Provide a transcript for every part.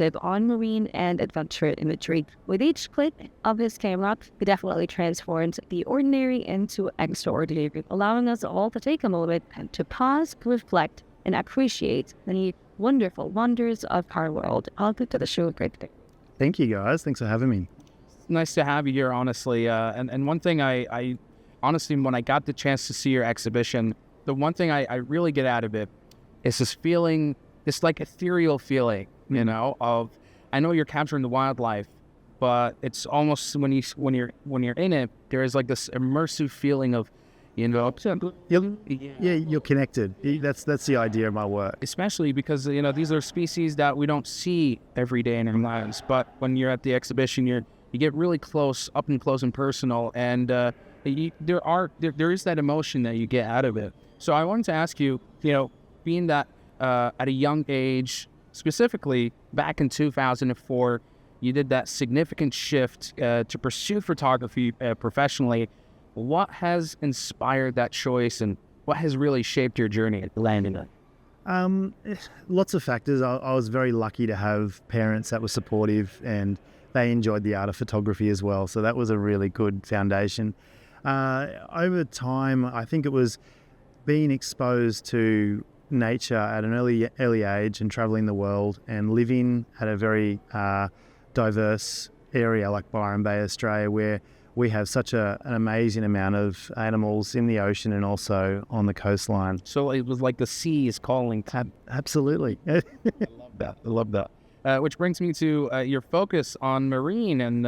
perspective on marine and adventure imagery. With each click of his camera, he definitely transforms the ordinary into extraordinary, allowing us all to take a moment to pause, reflect, and appreciate the wonderful wonders of our world. I'll get to the show right there. Thank you, guys. Thanks for having me. Nice to have you here, honestly. And one thing I honestly, when I got the chance to see your exhibition, the one thing I really get out of it is this feeling, this like ethereal feeling, you know, of, I know you're capturing the wildlife, but it's almost when you're in it, there is like this immersive feeling of, you know, You're connected. That's the idea of my work. especially because, you know, these are species that we don't see every day in our lives. But when you're at the exhibition, you get really close, up and close and personal, and there is that emotion that you get out of it. So I wanted to ask you, you know, being that at a young age, specifically back in 2004, you did that significant shift to pursue photography professionally. What has inspired that choice, and what has really shaped your journey at landing it? Lots of factors. I was very lucky to have parents that were supportive, and they enjoyed the art of photography as well. So that was a really good foundation. Over time, I think it was being exposed to nature at an early age and traveling the world and living at a very diverse area like Byron Bay, Australia, where we have such an amazing amount of animals in the ocean and also on the coastline. So it was like the sea is calling. Absolutely. I love that. Which brings me to your focus on marine and,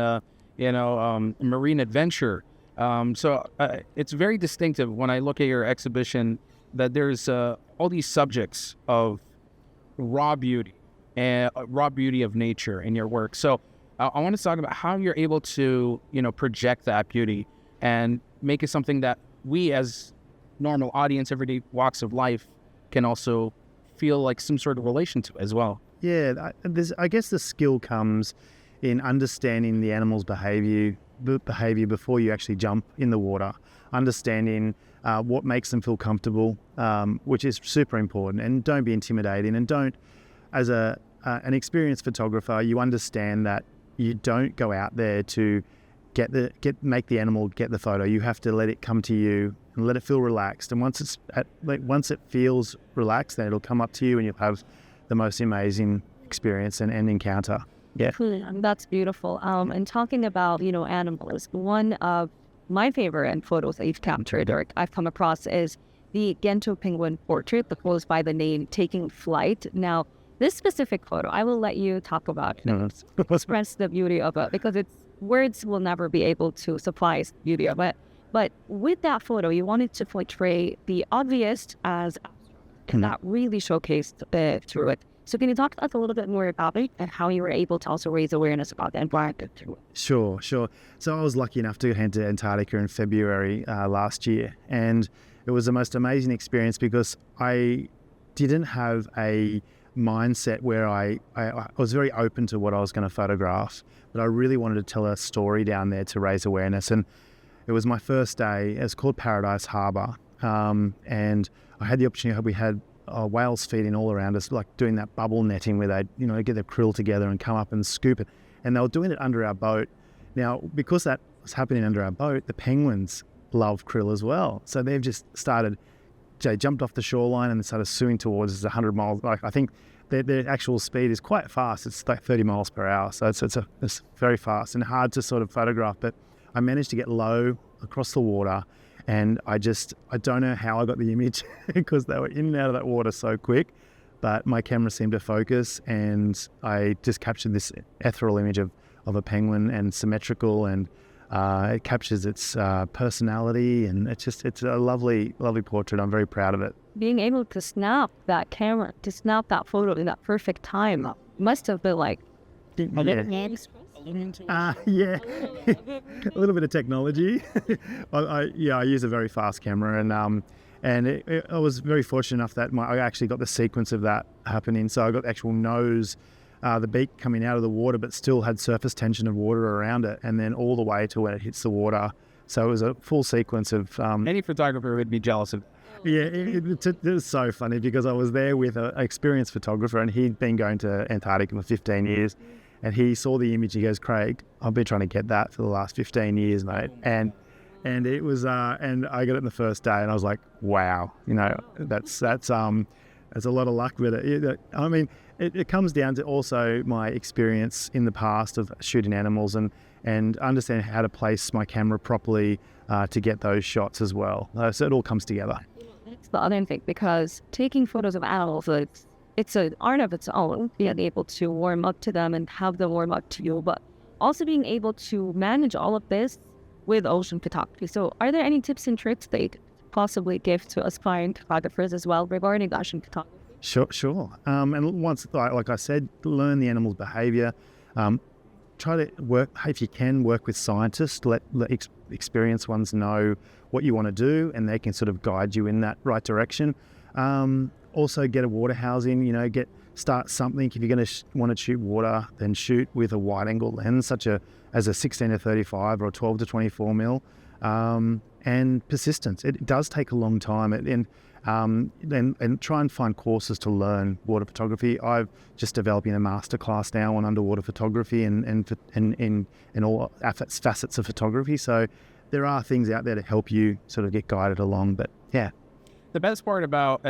marine adventure. So it's very distinctive when I look at your exhibition that there's all these subjects of raw beauty of nature in your work. So I want to talk about how you're able to, you know, project that beauty and make it something that we as normal audience, everyday walks of life, can also feel like some sort of relation to as well. Yeah, I guess the skill comes in understanding the animal's behavior before you actually jump in the water, understanding what makes them feel comfortable, which is super important, and don't be intimidating, and don't, as an experienced photographer, you understand that you don't go out there to make the animal get the photo. You have to let it come to you and let it feel relaxed. And once it feels relaxed, then it'll come up to you and you'll have the most amazing experience and encounter. Yeah. That's beautiful. And talking about, you know, animals, one of my favorite photos that you've captured or I've come across is the Gento penguin portrait that goes by the name Taking Flight. Now, this specific photo, I will let you talk about it, express the beauty of it, because words will never be able to supply the beauty of it. But with that photo, you wanted to portray the obvious as abstract, and that really showcased through it. So can you talk to us a little bit more about it and how you were able to also raise awareness about the environment through it? Sure. So I was lucky enough to head to Antarctica in February last year, and it was the most amazing experience because I didn't have a mindset where I was very open to what I was going to photograph, but I really wanted to tell a story down there to raise awareness. And it was my first day. It's called Paradise Harbour, and I had the opportunity. We had whales feeding all around us, like doing that bubble netting where they, you know, get their krill together and come up and scoop it, and they were doing it under our boat. Now, because that was happening under our boat, the penguins love krill as well, so they've just started. They jumped off the shoreline and started swimming towards us 100 miles. Like, I think their actual speed is quite fast. It's like 30 miles per hour. So it's very fast and hard to sort of photograph. But I managed to get low across the water, and I don't know how I got the image because they were in and out of that water so quick. But my camera seemed to focus, and I just captured this ethereal image of a penguin, and symmetrical, and it captures its personality, and it's a lovely, lovely portrait. I'm very proud of it. Being able to snap that photo in that perfect time must have been like, yeah, a little bit of technology. I use a very fast camera, and I was very fortunate enough that I actually got the sequence of that happening. So I got the actual nose, the beak coming out of the water, but still had surface tension of water around it, and then all the way to when it hits the water. So it was a full sequence of... Any photographer would be jealous of Yeah, it was so funny because I was there with an experienced photographer, and he'd been going to Antarctica for 15 years, and he saw the image. He goes, "Craig, I've been trying to get that for the last 15 years, mate." And it was, and I got it in the first day, and I was like, "Wow, that's a lot of luck with it." I mean, it comes down to also my experience in the past of shooting animals and understanding how to place my camera properly to get those shots as well. So it all comes together. That's the other thing, because taking photos of animals, it's an art of its own, being able to warm up to them and have them warm up to you, but also being able to manage all of this with ocean photography. So are there any tips and tricks that you could possibly give to aspiring photographers as well regarding ocean photography? Sure. And once, like I said, learn the animal's behaviour. Try to work, if you can, work with scientists. Let experienced ones know what you want to do, and they can sort of guide you in that right direction. Also, get a water housing. Start something. If you're going to want to shoot water, then shoot with a wide-angle lens, as a 16 to 35 or a 12 to 24 mil. And persistence. It does take a long time, and try and find courses to learn water photography. I've just developing a masterclass now on underwater photography and in all facets of photography. So there are things out there to help you sort of get guided along. But yeah, the best part about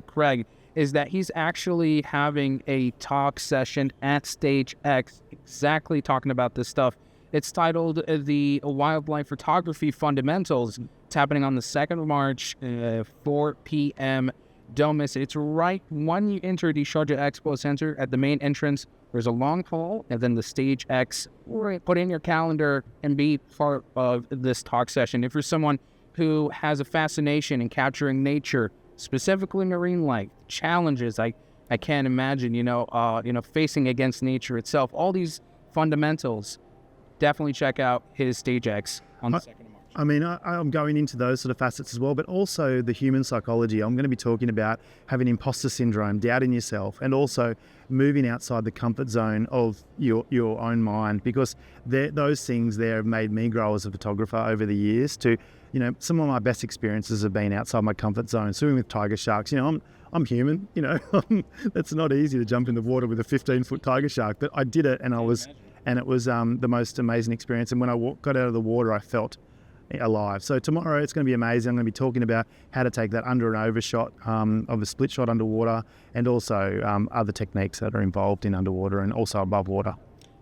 Craig, is that he's actually having a talk session at Stage X, exactly talking about this stuff. It's titled the Wildlife Photography Fundamentals. It's happening on the 2nd of March, 4 p.m. Don't miss it. It's right when you enter the Sharjah Expo Center at the main entrance. There's a long hall and then the Stage X. Put in your calendar and be part of this talk session. If you're someone who has a fascination in capturing nature, specifically marine life, challenges I can't imagine, facing against nature itself, all these fundamentals, definitely check out his Stage X on the 2nd of March. I mean, I'm going into those sort of facets as well, but also the human psychology. I'm going to be talking about having imposter syndrome, doubting yourself, and also moving outside the comfort zone of your own mind, because those things there have made me grow as a photographer over the years. Some of my best experiences have been outside my comfort zone, swimming with tiger sharks. I'm human, It's not easy to jump in the water with a 15-foot tiger shark, but I did it, and it was the most amazing experience. And when I got out of the water, I felt alive. So tomorrow it's going to be amazing. I'm going to be talking about how to take that under and over shot of a split shot underwater, and also other techniques that are involved in underwater and also above water.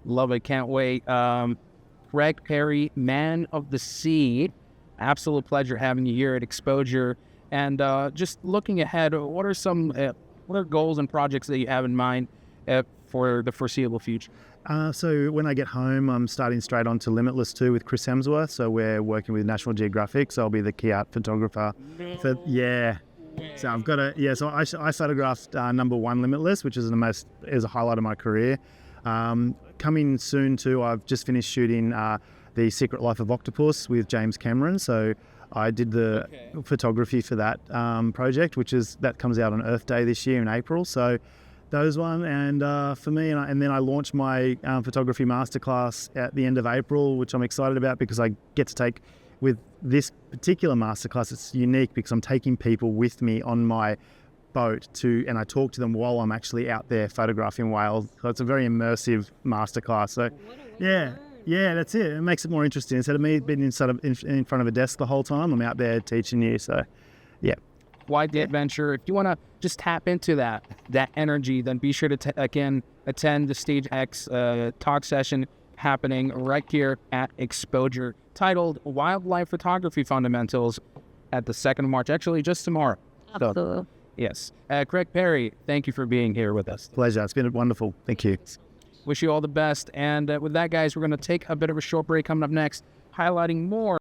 Love it. Can't wait. Craig Perry, Man of the Sea. Absolute pleasure having you here at Exposure. And just looking ahead, what are goals and projects that you have in mind for the foreseeable future? So when I get home, I'm starting straight on to Limitless 2 with Chris Hemsworth. So we're working with National Geographic. So I'll be the key art photographer. So I've got So I photographed number 1 Limitless, which is a highlight of my career. Coming soon too, I've just finished shooting The Secret Life of Octopus with James Cameron. So I did the photography for that project, that comes out on Earth Day this year in April. So those one, and for me, and then I launched my photography masterclass at the end of April, which I'm excited about because I get to take, with this particular masterclass, it's unique because I'm taking people with me on my boat and I talk to them while I'm actually out there photographing whales. So it's a very immersive masterclass. So yeah, that's it. It makes it more interesting. Instead of me being in front of a desk the whole time, I'm out there teaching you. So yeah. Why the adventure? If you want to just tap into that energy, then be sure to again attend the Stage X talk session happening right here at Exposure, titled Wildlife Photography Fundamentals, at the 2nd of March. Actually, just tomorrow. Absolutely. So, yes. Craig Perry, thank you for being here with us. Pleasure. It's been wonderful. Thank you. Wish you all the best. And with that, guys, we're going to take a bit of a short break. Coming up next, highlighting more